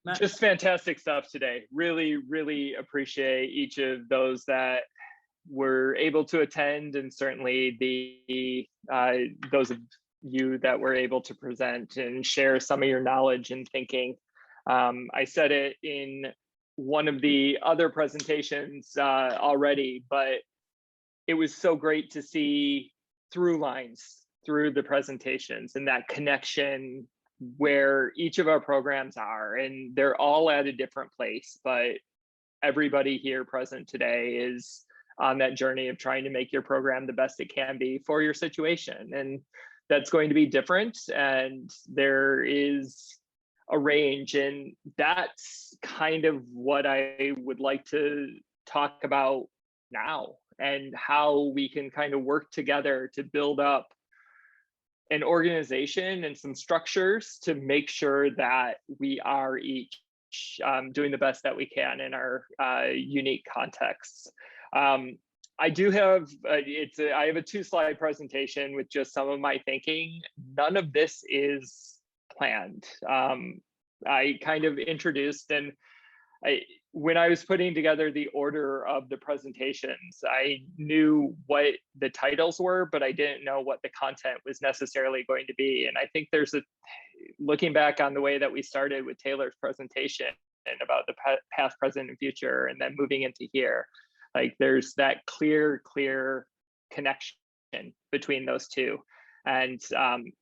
Matt? Just fantastic stuff today. Really, really appreciate each of those that were able to attend, and certainly the those of you that were able to present and share some of your knowledge and thinking. I said it in one of the other presentations already, but it was so great to see through lines through the presentations and that connection where each of our programs are, and they're all at a different place, but everybody here present today is on that journey of trying to make your program the best it can be for your situation. And that's going to be different, and there is a range, and that's kind of what I would like to talk about now, and how we can kind of work together to build up an organization and some structures to make sure that we are each doing the best that we can in our unique contexts. I do have, I have a 2-slide presentation with just some of my thinking. None of this is planned. I kind of introduced, and when I was putting together the order of the presentations, I knew what the titles were, but I didn't know what the content was necessarily going to be. And I think there's looking back on the way that we started with Taylor's presentation and about the past, present, and future, and then moving into here, like there's that clear connection between those two. And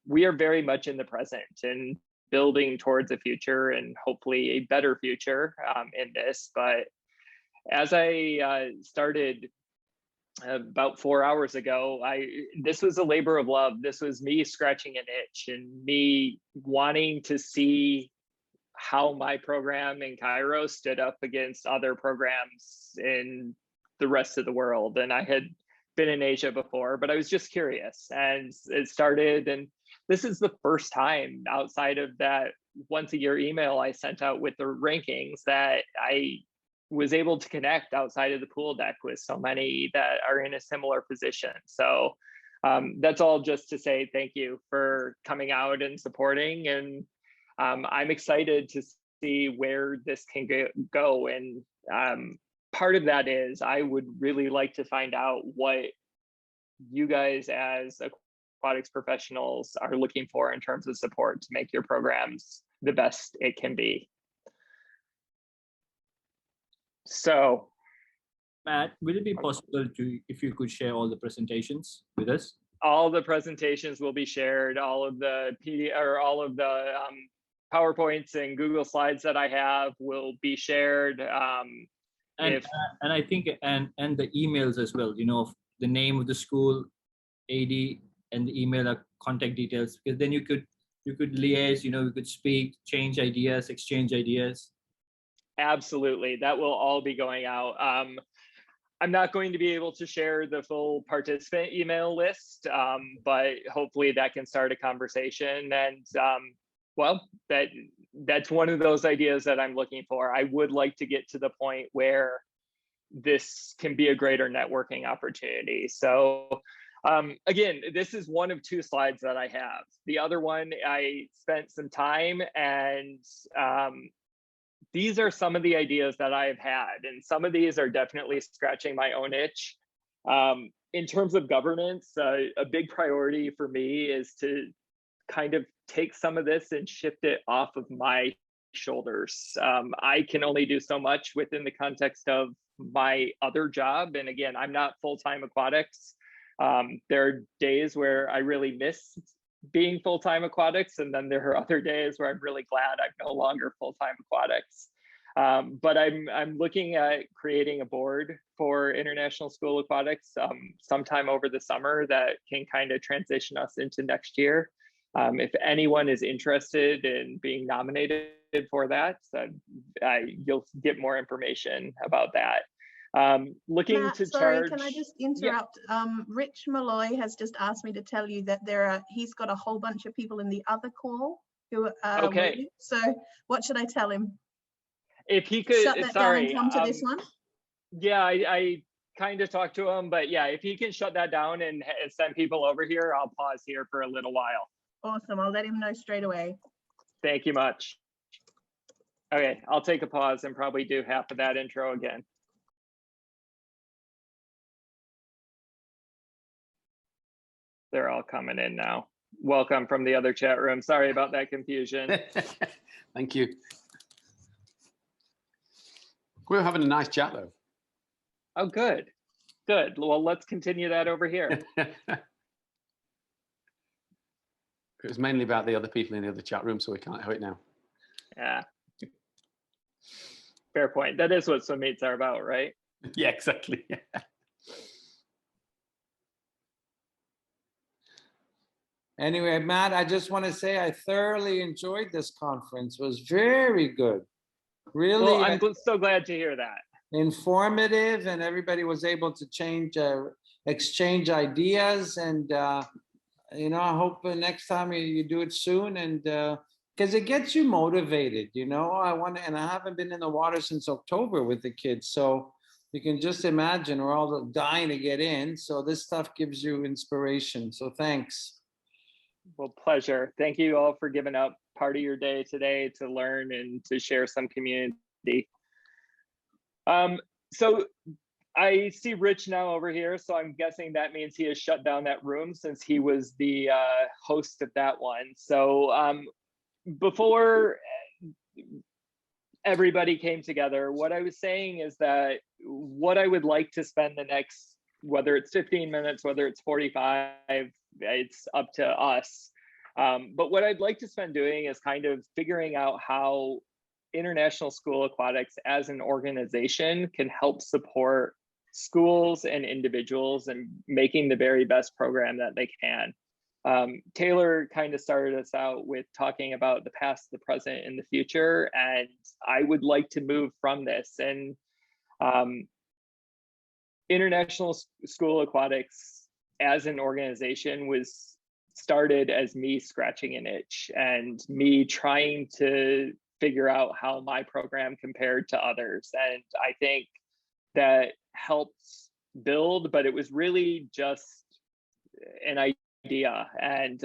we are very much in the present and building towards a future, and hopefully a better future in this. But as I started about 4 hours ago, this was a labor of love. This was me scratching an itch and me wanting to see how my program in Cairo stood up against other programs in the rest of the world. And I had been in Asia before, but I was just curious, and it started. And this is the first time outside of that once a year email I sent out with the rankings that I was able to connect outside of the pool deck with so many that are in a similar position. So that's all just to say thank you for coming out and supporting. And I'm excited to see where this can go. And part of that is I would really like to find out what you guys as aquatics professionals are looking for in terms of support to make your programs the best it can be. So, Matt, will it be possible to, if you could share all the presentations with us? All the presentations will be shared. All of the PowerPoints and Google Slides that I have will be shared. And I think and the emails as well. You know, the name of the school, AD, and the email contact details, because then you could liaise. You know, we could speak, change ideas, exchange ideas. Absolutely, that will all be going out. I'm not going to be able to share the full participant email list, but hopefully that can start a conversation. And well, that's one of those ideas that I'm looking for. I would like to get to the point where this can be a greater networking opportunity. So again, this is one of 2 slides that I have. The other one, I spent some time, and these are some of the ideas that I've had, and some of these are definitely scratching my own itch. In terms of governance, a big priority for me is to kind of take some of this and shift it off of my shoulders. I can only do so much within the context of my other job. And again, I'm not full-time aquatics. There are days where I really miss being full-time aquatics, and then there are other days where I'm really glad I'm no longer full-time aquatics. But I'm looking at creating a board for International School Aquatics sometime over the summer that can kind of transition us into next year. If anyone is interested in being nominated for that, you'll get more information about that. Looking Matt, to sorry, charge. Can I just interrupt? Yeah. Rich Malloy has just asked me to tell you that he's got a whole bunch of people in the other call who are okay. waiting. So what should I tell him? If he could, shut that down and come to this one. Yeah, I kind of talked to him, but yeah, if he can shut that down and send people over here, I'll pause here for a little while. Awesome, I'll let him know straight away. Thank you much. Okay, I'll take a pause and probably do half of that intro again. They're all coming in now. Welcome from the other chat room. Sorry about that confusion. Thank you. We're having a nice chat though. Oh, good. Good. Well, let's continue that over here. It was mainly about the other people in the other chat room, so we can't have it now. Yeah. Fair point. That is what swim meets are about, right? Yeah, exactly. Anyway, Matt, I just want to say I thoroughly enjoyed this conference. It was very good. Really, well, I'm so glad to hear that. Informative, and everybody was able to exchange ideas. And you know, I hope next time you do it soon, and because it gets you motivated. You know, and I haven't been in the water since October with the kids, so you can just imagine we're all dying to get in. So this stuff gives you inspiration. So thanks. Well, pleasure. Thank you all for giving up part of your day today to learn and to share some community. So I see Rich now over here, so I'm guessing that means he has shut down that room since he was the host of that one. So before everybody came together, what I was saying is that what I would like to spend the next, whether it's 15 minutes, whether it's 45, it's up to us. But what I'd like to spend doing is kind of figuring out how International School Aquatics as an organization can help support schools and individuals and making the very best program that they can. Taylor kind of started us out with talking about the past, the present, and the future, and I would like to move from this. And International School Aquatics as an organization was started as me scratching an itch and me trying to figure out how my program compared to others. And I think that helped build, but it was really just an idea. And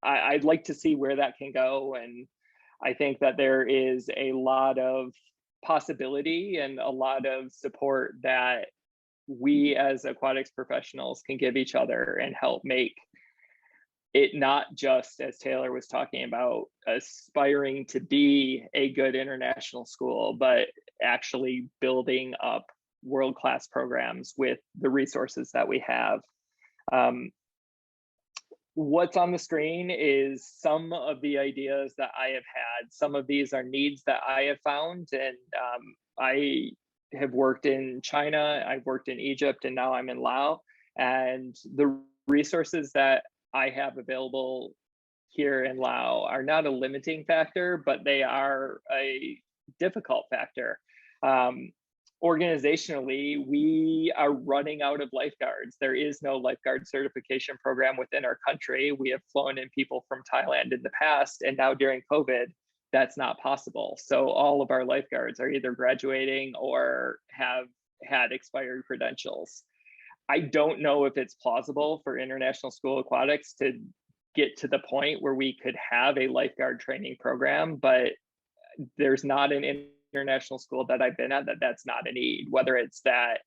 I'd like to see where that can go. And I think that there is a lot of possibility and a lot of support that we as aquatics professionals can give each other and help make it not just, as Taylor was talking about, aspiring to be a good international school, but actually building up world-class programs with the resources that we have. What's on the screen is some of the ideas that I have had. Some of these are needs that I have found, and I have worked in China, I've worked in Egypt, and now I'm in Laos. And the resources that I have available here in Laos are not a limiting factor, but they are a difficult factor. Organizationally, we are running out of lifeguards. There is no lifeguard certification program within our country. We have flown in people from Thailand in the past, and now during COVID, that's not possible. So all of our lifeguards are either graduating or have had expired credentials. I don't know if it's plausible for International School Aquatics to get to the point where we could have a lifeguard training program, but there's not an international school that I've been at that's not a need, whether it's that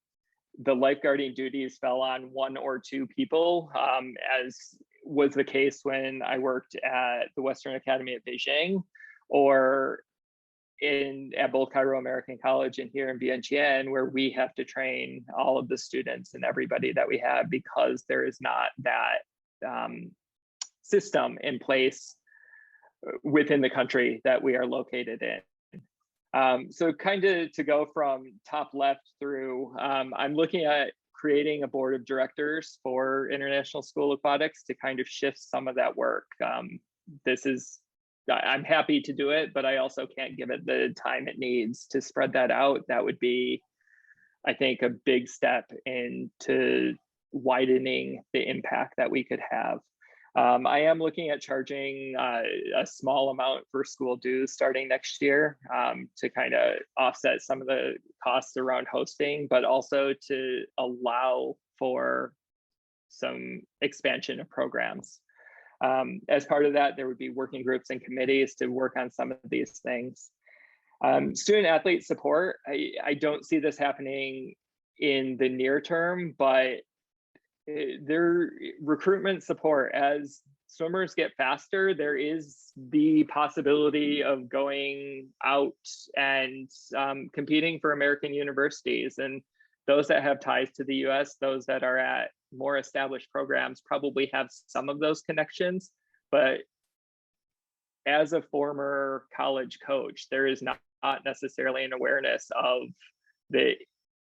the lifeguarding duties fell on one or two people, as was the case when I worked at the Western Academy at Beijing, or at both Cairo American College and here in Vientiane, where we have to train all of the students and everybody that we have because there is not that system in place within the country that we are located in. So kind of to go from top left through, I'm looking at creating a board of directors for International School Aquatics to kind of shift some of that work. I'm happy to do it, but I also can't give it the time it needs to spread that out. That would be, I think, a big step into widening the impact that we could have. I am looking at charging a small amount for school dues starting next year to kind of offset some of the costs around hosting, but also to allow for some expansion of programs. As part of that, there would be working groups and committees to work on some of these things. Student athlete support, I don't see this happening in the near term, but their recruitment support, as swimmers get faster, there is the possibility of going out and competing for American universities. And those that have ties to the US, those that are at more established programs probably have some of those connections. But as a former college coach, there is not necessarily an awareness of the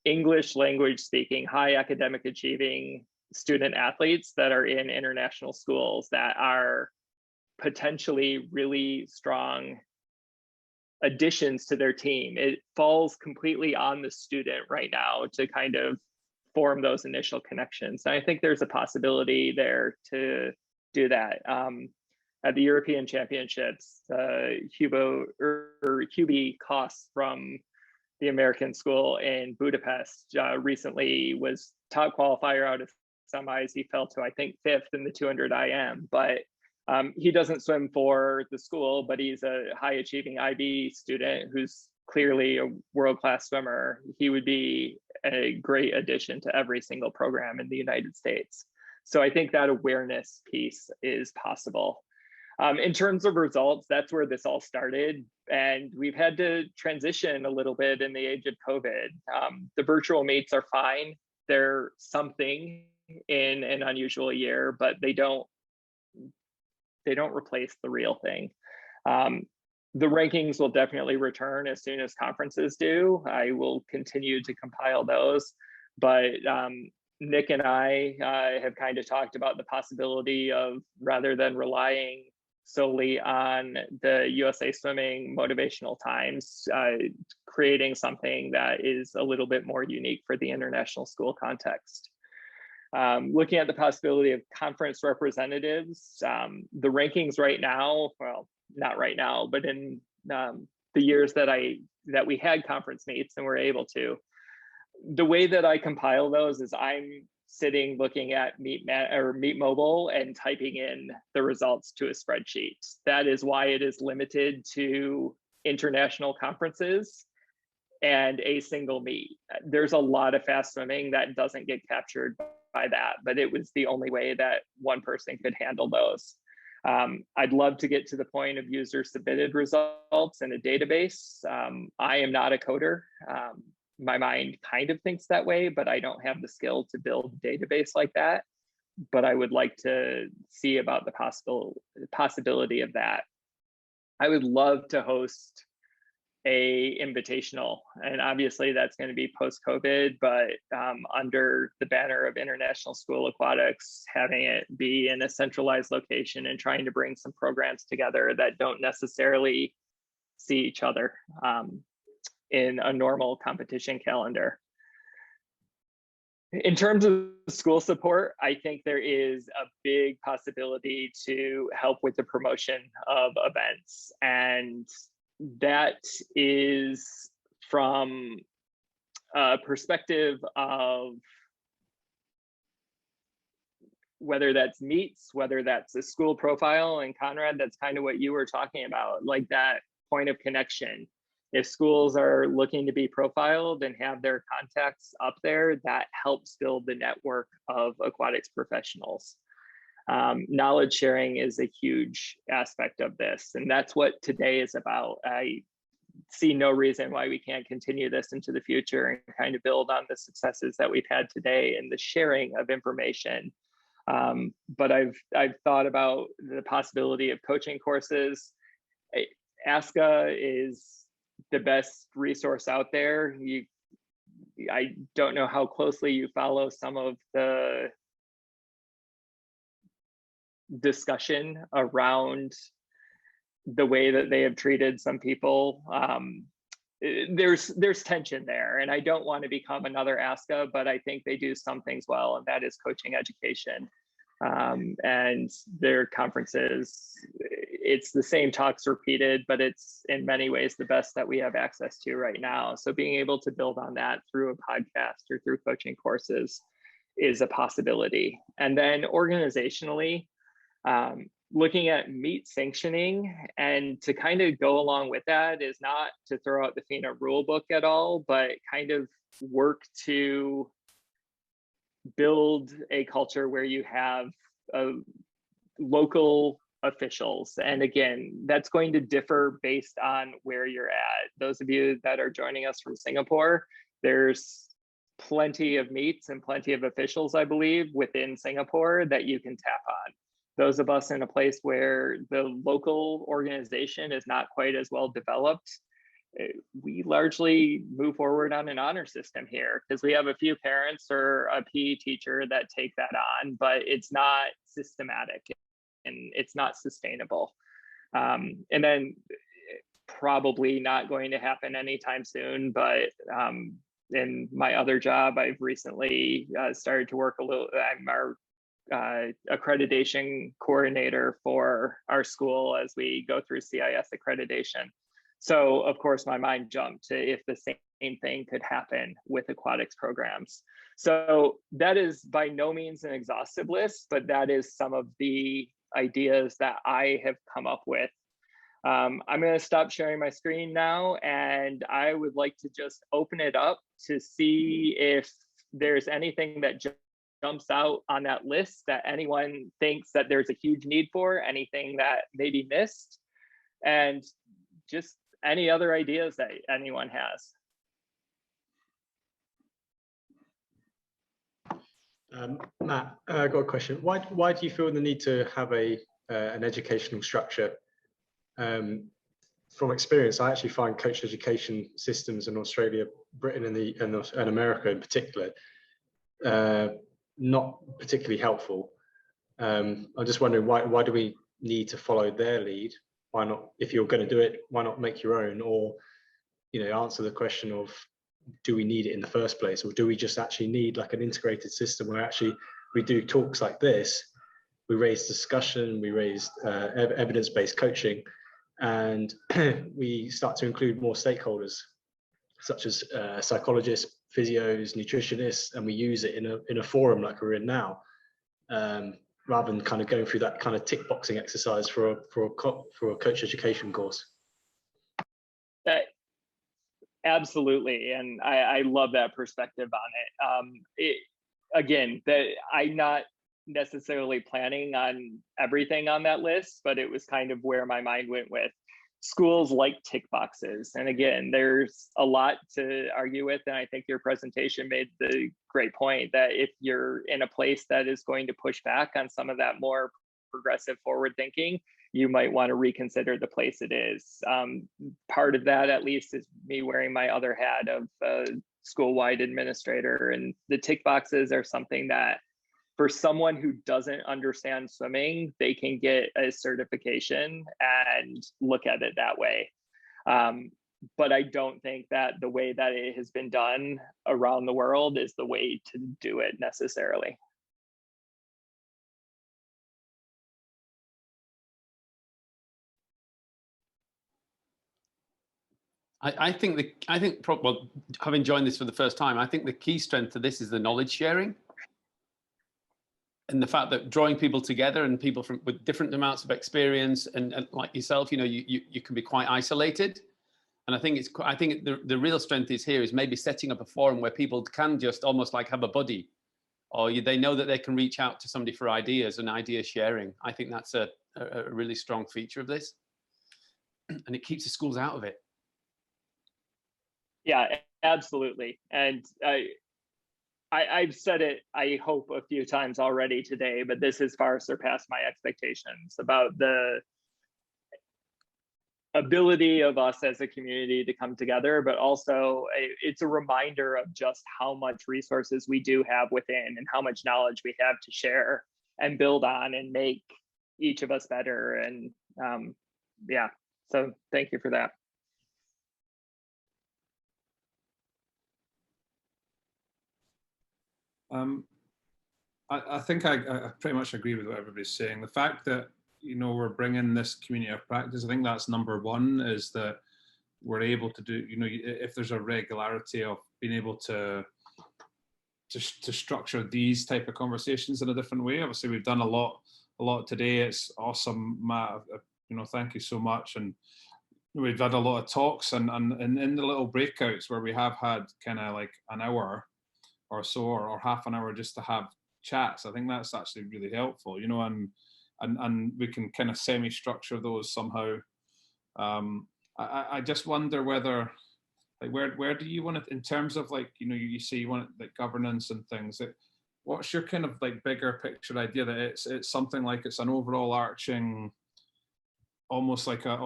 English language speaking, high academic achieving student athletes that are in international schools that are potentially really strong additions to their team. It falls completely on the student right now to kind of form those initial connections. And I think there's a possibility there to do that. At the European Championships, Hubie Koss from the American School in Budapest recently was top qualifier out of semis. He fell to, I think, 5th in the 200 IM, but he doesn't swim for the school, but he's a high achieving IB student who's clearly a world-class swimmer. He would be a great addition to every single program in the United States. So I think that awareness piece is possible. In terms of results, that's where this all started. And we've had to transition a little bit in the age of COVID. The virtual meets are fine. They're something in an unusual year, but they don't replace the real thing. The rankings will definitely return as soon as conferences do. I will continue to compile those, but Nick and I have kind of talked about the possibility of, rather than relying solely on the USA Swimming motivational times, creating something that is a little bit more unique for the international school context. Looking at the possibility of conference representatives, the rankings right now, well, not right now, but in the years that we had conference meets and were able to, the way that I compile those is I'm sitting looking at Meet Mobile and typing in the results to a spreadsheet. That is why it is limited to international conferences and a single meet. There's a lot of fast swimming that doesn't get captured by that, but it was the only way that one person could handle those. I'd love to get to the point of user submitted results in a database. I am not a coder. My mind kind of thinks that way, but I don't have the skill to build a database like that. But I would like to see about the possibility of that. I would love to host a invitational, and obviously that's going to be post-COVID, but under the banner of International School Aquatics, having it be in a centralized location and trying to bring some programs together that don't necessarily see each other in a normal competition calendar. In terms of school support, I think there is a big possibility to help with the promotion of events. And that is from a perspective of whether that's meets, whether that's a school profile. And Conrad, that's kind of what you were talking about, like that point of connection. If schools are looking to be profiled and have their contacts up there, that helps build the network of aquatics professionals. Knowledge sharing is a huge aspect of this, and that's what today is about. I see no reason why we can't continue this into the future and kind of build on the successes that we've had today in the sharing of information. But I've thought about the possibility of coaching courses. ASCA is the best resource out there. I don't know how closely you follow some of the discussion around the way that they have treated some people. There's tension there, and I don't want to become another ASCA, but I think they do some things well, and that is coaching education. And their conferences, it's the same talks repeated, but it's in many ways the best that we have access to right now. So being able to build on that through a podcast or through coaching courses is a possibility. And then organizationally, looking at meet sanctioning, and to kind of go along with that is not to throw out the FINA rule book at all, but kind of work to build a culture where you have local officials. And again, that's going to differ based on where you're at. Those of you that are joining us from Singapore, there's plenty of meets and plenty of officials, I believe, within Singapore that you can tap on. Those of us in a place where the local organization is not quite as well developed, we largely move forward on an honor system here, because we have a few parents or a PE teacher that take that on, but it's not systematic and it's not sustainable. And then probably not going to happen anytime soon, but in my other job, I've recently started to work a little, I'm our accreditation coordinator for our school as we go through CIS accreditation. So of course my mind jumped to if the same thing could happen with aquatics programs. So that is by no means an exhaustive list, but that is some of the ideas that I have come up with. I'm going to stop sharing my screen now, and I would like to just open it up to see if there's anything that jumps out on that list that anyone thinks that there's a huge need for, anything that may be missed, and just any other ideas that anyone has. Matt, I've got a question. Why do you feel the need to have an educational structure? From experience, I actually find coach education systems in Australia, Britain, and America in particular, not particularly helpful. I'm just wondering why do we need to follow their lead? Why not, if you're going to do it, why not make your own? Or, you know, answer the question of, do we need it in the first place, or do we just actually need like an integrated system where actually we do talks like this, we raise discussion, we raise evidence-based coaching, and we start to include more stakeholders such as psychologists, physios, nutritionists, and we use it in a forum like we're in now, rather than kind of going through that kind of tick boxing exercise for a coach education course. Absolutely, and I love that perspective on it. Again, I'm not necessarily planning on everything on that list, but it was kind of where my mind went with schools like tick boxes. And again, there's a lot to argue with, and I think your presentation made the great point that if you're in a place that is going to push back on some of that more progressive forward thinking, you might want to reconsider the place it is. Part of that, at least, is me wearing my other hat of school-wide administrator, and the tick boxes are something that for someone who doesn't understand swimming, they can get a certification and look at it that way. But I don't think that the way that it has been done around the world is the way to do it necessarily. I think well, having joined this for the first time, I think the key strength to this is the knowledge sharing. And the fact that drawing people together, and people with different amounts of experience, and like yourself, you know, you can be quite isolated. And I think the real strength is here is maybe setting up a forum where people can just almost like have a buddy, or they know that they can reach out to somebody for ideas and idea sharing. I think that's a really strong feature of this, and it keeps the schools out of it. Yeah, absolutely. And I've said it, I hope, a few times already today, but this has far surpassed my expectations about the ability of us as a community to come together, but also it's a reminder of just how much resources we do have within and how much knowledge we have to share and build on and make each of us better. And yeah, so thank you for that. I think I pretty much agree with what everybody's saying. The fact that, you know, we're bringing this community of practice, I think that's number one, is that we're able to do, you know, if there's a regularity of being able to structure these type of conversations in a different way. Obviously, we've done a lot a lot today. It's awesome, Matt. Thank you so much. And we've had a lot of talks, and in the little breakouts where we have had kind of like an hour or so, or half an hour just to have chats. I think that's actually really helpful, and we can kind of semi-structure those somehow. I just wonder whether, like, where do you want it in terms of, like, you say you want it, like, governance and things. What's your kind of like bigger picture idea that it's something like it's an overall arching, almost like a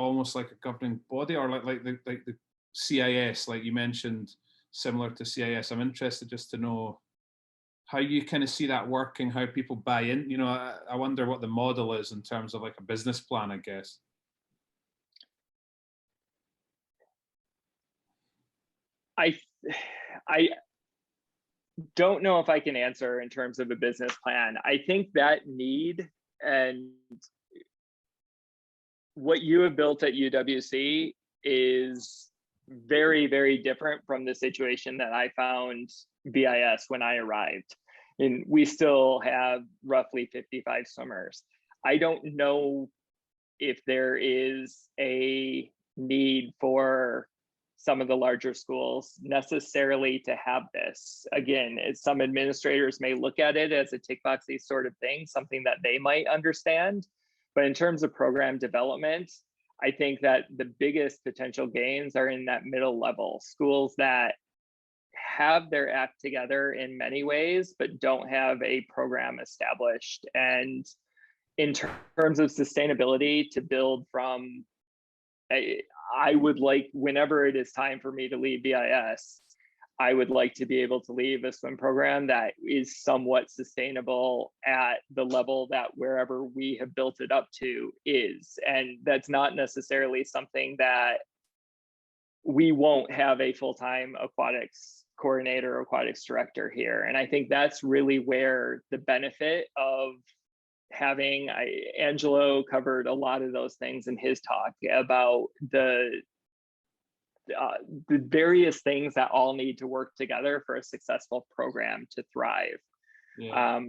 governing body, or like the CIS, like you mentioned, similar to CIS? I'm interested just to know how you kind of see that working, how people buy in. I wonder what the model is in terms of like a business plan, I guess. I don't know if I can answer in terms of a business plan. I think that need and what you have built at UWC is very, very different from the situation that I found VIS when I arrived. And we still have roughly 55 swimmers. I don't know if there is a need for some of the larger schools necessarily to have this. Again, as some administrators may look at it as a tick boxy sort of thing, something that they might understand. But in terms of program development, I think that the biggest potential gains are in that middle level, schools that have their act together in many ways, but don't have a program established. And in terms of sustainability, to build from, I would like, whenever it is time for me to leave VIS, I would like to be able to leave a swim program that is somewhat sustainable at the level that wherever we have built it up to is. And that's not necessarily something that we won't have a full-time aquatics coordinator or aquatics director here. And I think that's really where the benefit of having, Angelo covered a lot of those things in his talk about the various things that all need to work together for a successful program to thrive. Yeah.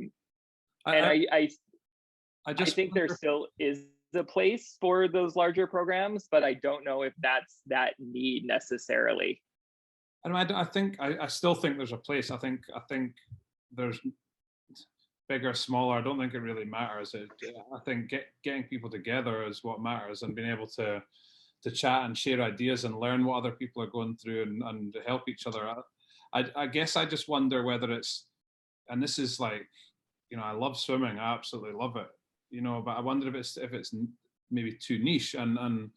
I think there still is a place for those larger programs, but I don't know if that's that need necessarily. I still think there's a place. I think there's bigger, smaller. I don't think it really matters. I think getting people together is what matters, and being able to chat and share ideas and learn what other people are going through and help each other. I guess I just wonder whether it's, and this is like, I love swimming. I absolutely love it. But I wonder if it's maybe too niche, and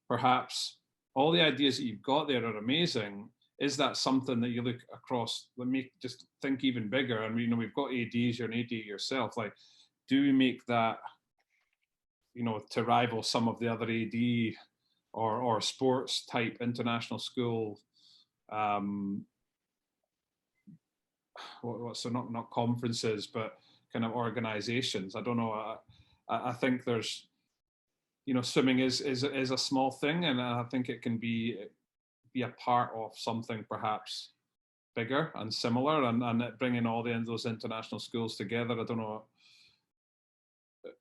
perhaps all the ideas that you've got there are amazing. Is that something that you look across? Let me just think even bigger. And we've got ADs, you're an AD yourself. Like, do we make that, to rival some of the other AD or sports type international school, so not conferences, but kind of organizations? I don't know. I think there's, swimming is a small thing, and I think it can be a part of something perhaps bigger and similar, and bringing all those international schools together. I don't know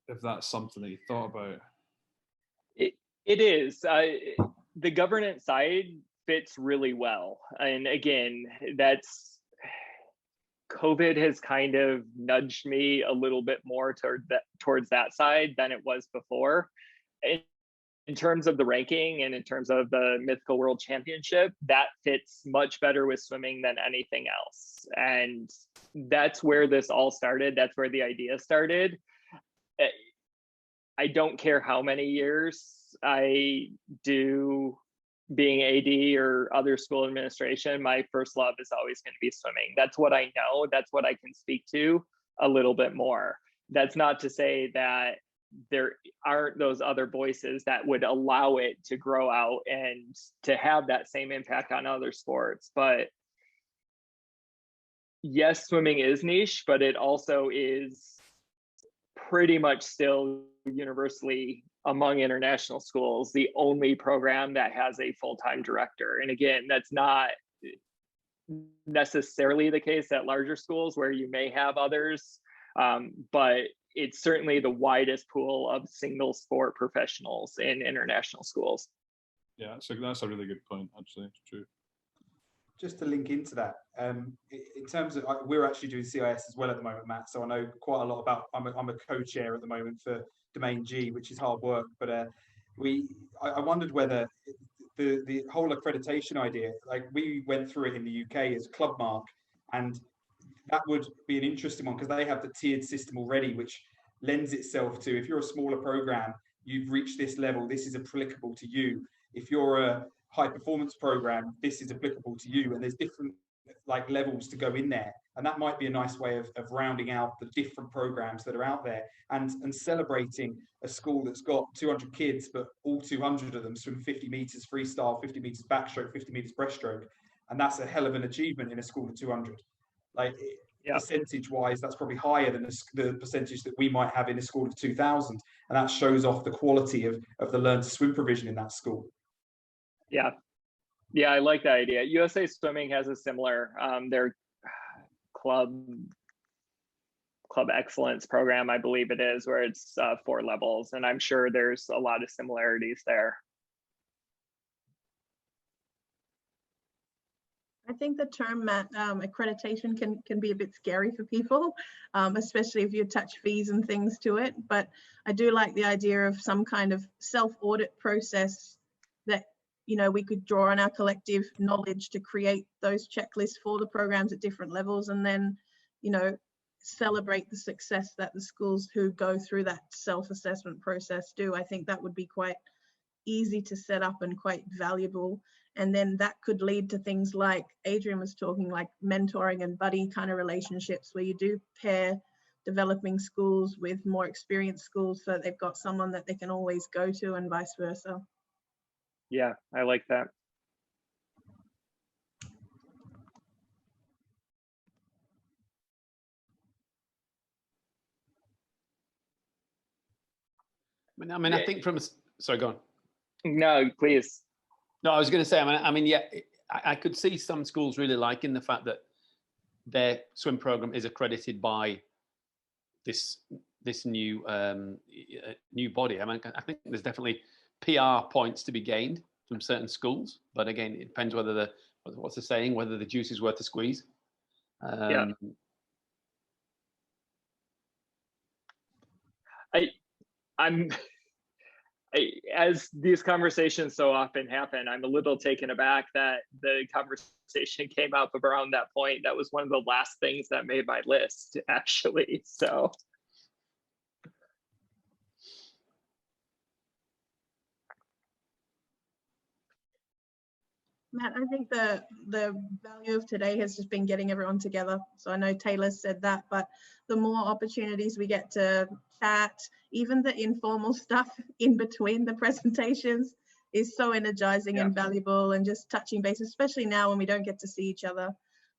if that's something that you thought about. It is. The governance side fits really well. And again, COVID has kind of nudged me a little bit more towards that side than it was before. In terms of the ranking and in terms of the Mythical World Championship, that fits much better with swimming than anything else. And that's where this all started. That's where the idea started. I don't care how many years I do being AD or other school administration, my first love is always going to be swimming. That's what I know. That's what I can speak to a little bit more. That's not to say that there aren't those other voices that would allow it to grow out and to have that same impact on other sports. But yes, swimming is niche, but it also is pretty much still universally among international schools the only program that has a full-time director. And again, that's not necessarily the case at larger schools where you may have others, but it's certainly the widest pool of single sport professionals in international schools. Yeah, so that's a really good point, actually. It's true. Just to link into that, in terms of, we're actually doing CIS as well at the moment, Matt. So I know quite a lot about. I'm a co-chair at the moment for Domain G, which is hard work. But I wondered whether the whole accreditation idea, like we went through it in the UK as Clubmark, and that would be an interesting one because they have the tiered system already, which lends itself to, if you're a smaller program, you've reached this level, this is applicable to you. If you're a high performance program, this is applicable to you, and there's different like levels to go in there, and that might be a nice way of rounding out the different programs that are out there, and celebrating a school that's got 200 kids, but all 200 of them swim 50 meters freestyle, 50 meters backstroke, 50 meters breaststroke, and that's a hell of an achievement in a school of 200. Like, percentage wise, that's probably higher than the percentage that we might have in a school of 2000, and that shows off the quality of the learn to swim provision in that school. Yeah, I like that idea. USA Swimming has a similar their club excellence program, I believe it is, where it's 4 levels, and I'm sure there's a lot of similarities there. I think the term, Matt, accreditation can be a bit scary for people, especially if you attach fees and things to it. But I do like the idea of some kind of self-audit process that, you know, we could draw on our collective knowledge to create those checklists for the programs at different levels, and then, you know, celebrate the success that the schools who go through that self-assessment process do. I think that would be quite easy to set up and quite valuable. And then that could lead to things like Adrian was talking, like mentoring and buddy kind of relationships, where you do pair developing schools with more experienced schools so that they've got someone that they can always go to, and vice versa. Yeah, I like that. I mean, I think from, sorry, go on. No, please. No, I was going to say, I mean, yeah, I could see some schools really liking the fact that their swim program is accredited by this new new body. I mean, I think there's definitely PR points to be gained from certain schools, but again, it depends whether what's the saying, whether the juice is worth the squeeze. Yeah. As these conversations so often happen, I'm a little taken aback that the conversation came up around that point. That was one of the last things that made my list, actually. So. Matt, I think the value of today has just been getting everyone together. So I know Taylor said that, but the more opportunities we get to chat, even the informal stuff in between the presentations is so energizing and valuable, and just touching base, especially now when we don't get to see each other.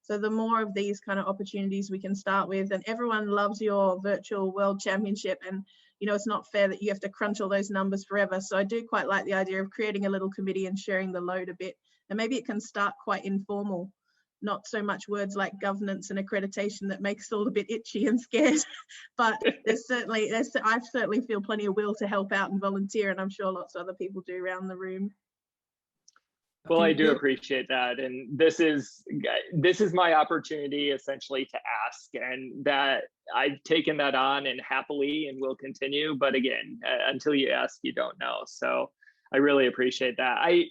So the more of these kind of opportunities we can start with, and everyone loves your virtual world championship, and you know, it's not fair that you have to crunch all those numbers forever. So I do quite like the idea of creating a little committee and sharing the load a bit. And maybe it can start quite informal, not so much words like governance and accreditation that makes us all a bit itchy and scared. But I certainly feel plenty of will to help out and volunteer, and I'm sure lots of other people do around the room. Well, I do appreciate that, and this is my opportunity essentially to ask, and that I've taken that on and happily and will continue. But again, until you ask, you don't know. So I really appreciate that. I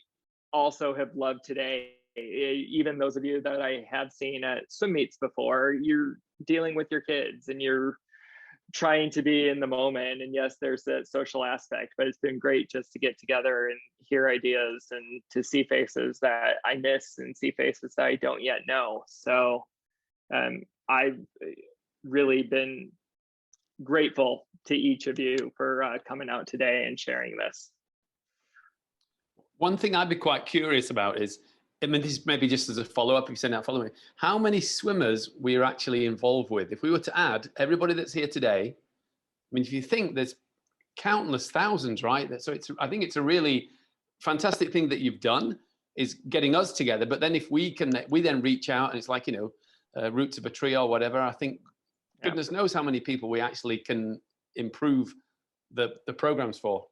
also have loved today, even those of you that I have seen at swim meets before, you're dealing with your kids and you're trying to be in the moment. And yes, there's that social aspect, but it's been great just to get together and hear ideas and to see faces that I miss and see faces that I don't yet know. So I've really been grateful to each of you for coming out today and sharing this. One thing I'd be quite curious about is, I mean, this maybe just as a follow-up, if you send out following, how many swimmers we're actually involved with. If we were to add everybody that's here today, I mean, if you think there's countless thousands, right? So I think it's a really fantastic thing that you've done, is getting us together. But then if we then reach out, and it's like, you know, roots of a tree or whatever, I think goodness knows how many people we actually can improve the programs for?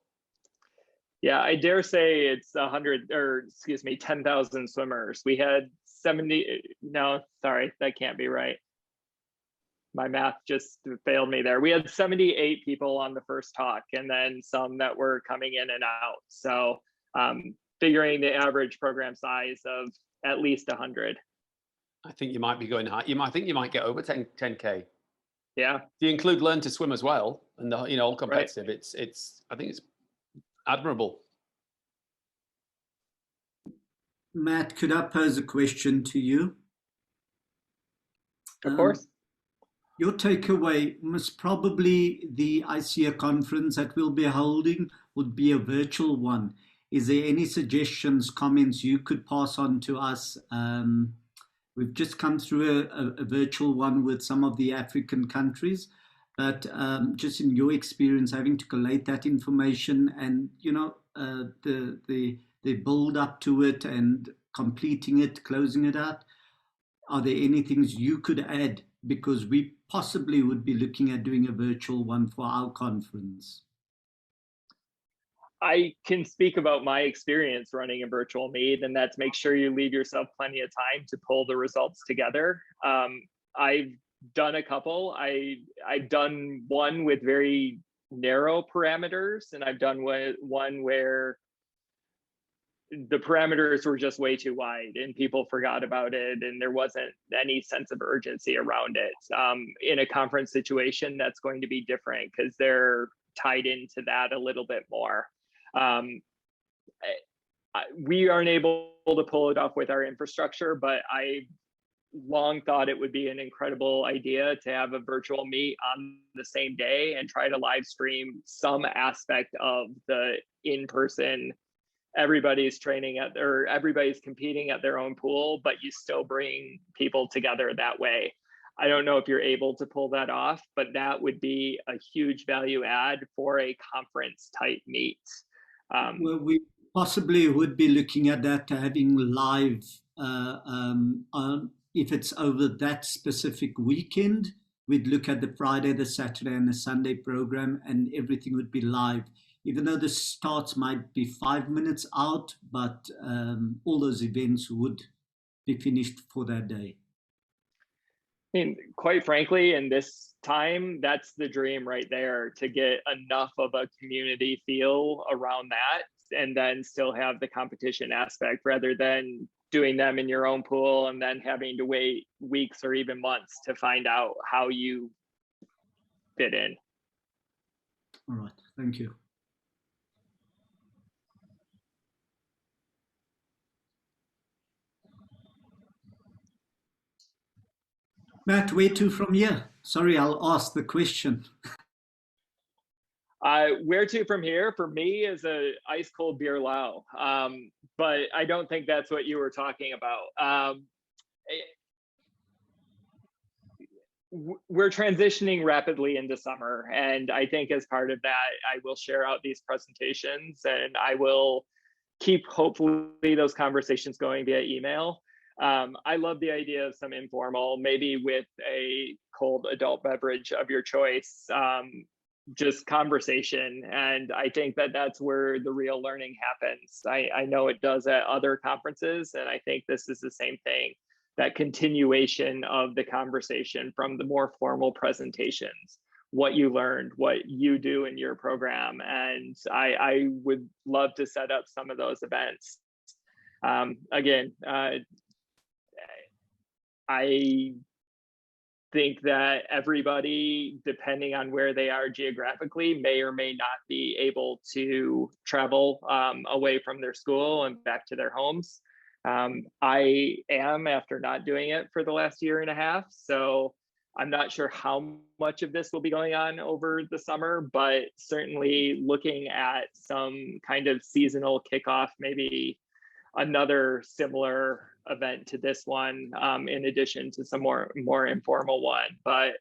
Yeah, I dare say it's 10,000 swimmers. We had 70, no, sorry, that can't be right. My math just failed me there. We had 78 people on the first talk, and then some that were coming in and out. So figuring the average program size of at least 100. I think you might be going high. I think you might get over 10K. Yeah. If you include learn to swim as well, and all competitive, Right. it's I think it's admirable. Matt, could I pose a question to you? Of course. Your takeaway must probably the ICEA conference that we'll be holding would be a virtual one. Is there any suggestions, comments you could pass on to us? We've just come through a virtual one with some of the African countries, but just in your experience, having to collate that information and the build up to it and completing it, closing it out, are there any things you could add? Because we possibly would be looking at doing a virtual one for our conference. I can speak about my experience running a virtual meet, and that's make sure you leave yourself plenty of time to pull the results together. I've done a couple. I've done one with very narrow parameters, and I've done one where the parameters were just way too wide and people forgot about it, and there wasn't any sense of urgency around it. In a conference situation, that's going to be different because they're tied into that a little bit more. We aren't able to pull it off with our infrastructure, but I long thought it would be an incredible idea to have a virtual meet on the same day and try to live stream some aspect of the in-person. Everybody's everybody's competing at their own pool, but you still bring people together that way. I don't know if you're able to pull that off, but that would be a huge value add for a conference type meet. Well, we possibly would be looking at that, having live, if it's over that specific weekend, we'd look at the Friday, the Saturday and the Sunday program, and everything would be live. Even though the starts might be 5 minutes out, but all those events would be finished for that day. I mean, quite frankly, in this time, that's the dream right there, to get enough of a community feel around that and then still have the competition aspect rather than doing them in your own pool and then having to wait weeks or even months to find out how you fit in. All right, thank you. Matt, where to from here? Sorry, I'll ask the question. Where to from here for me is a ice cold beer lao, but I don't think that's what you were talking about. We're transitioning rapidly into summer, and I think as part of that, I will share out these presentations and I will keep hopefully those conversations going via email. I love the idea of some informal, maybe with a cold adult beverage of your choice, just conversation. And I think that that's where the real learning happens. I know it does at other conferences, and I think this is the same thing, that continuation of the conversation from the more formal presentations, what you learned, what you do in your program. And I would love to set up some of those events. Again, I think that everybody, depending on where they are geographically, may or may not be able to travel away from their school and back to their homes. I am, after not doing it for the last year and a half. So I'm not sure how much of this will be going on over the summer, but certainly looking at some kind of seasonal kickoff, maybe another similar event to this one, in addition to some more informal one. But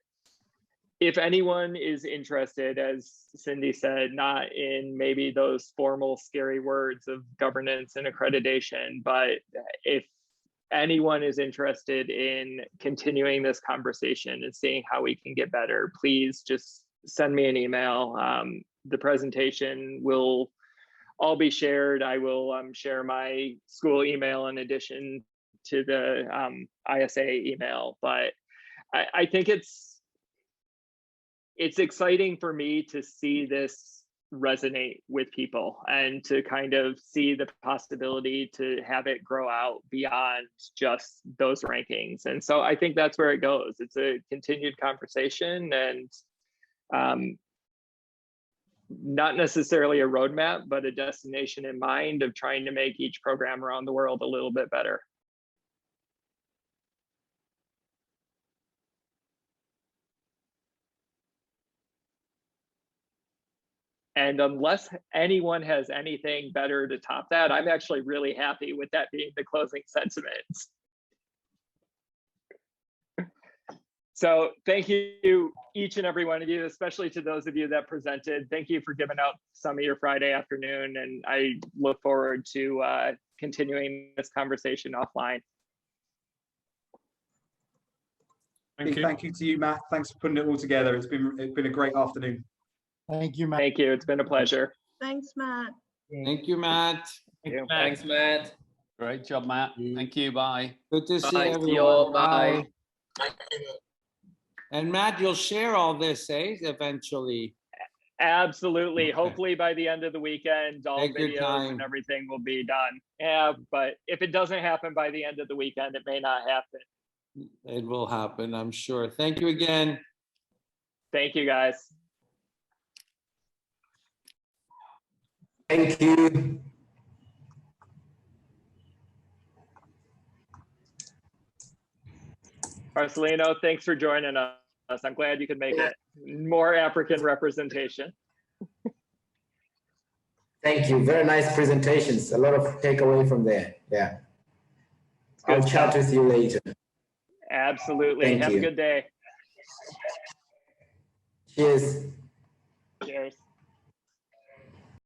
if anyone is interested, as Cindy said, not in maybe those formal scary words of governance and accreditation, but if anyone is interested in continuing this conversation and seeing how we can get better, please just send me an email. The presentation will all be shared. I will share my school email in addition to the ISA email. But I think it's exciting for me to see this resonate with people and to kind of see the possibility to have it grow out beyond just those rankings. And so I think that's where it goes. It's a continued conversation, and not necessarily a roadmap, but a destination in mind of trying to make each program around the world a little bit better. And unless anyone has anything better to top that, I'm actually really happy with that being the closing sentiments. So thank you, each and every one of you, especially to those of you that presented. Thank you for giving up some of your Friday afternoon, and I look forward to continuing this conversation offline. Thank you to you, Matt. Thanks for putting it all together. It's been a great afternoon. Thank you, Matt. Thank you. It's been a pleasure. Thanks, Matt. Thank you, Matt. Thanks, Matt. Great job, Matt. Thank you. Bye. Good to see Bye. everyone. See you all. Bye. And Matt, you'll share all this, eventually. Absolutely. Okay. Hopefully by the end of the weekend, all Take your videos time. and everything will be done. Yeah, but if it doesn't happen by the end of the weekend, it may not happen. It will happen, I'm sure. Thank you again. Thank you, guys. Thank you. Marcelino, thanks for joining us. I'm glad you could make it. More African representation. Thank you. Very nice presentations. A lot of takeaway from there. Yeah. I'll chat with you later. Absolutely. Thank Have you. a good day. Cheers.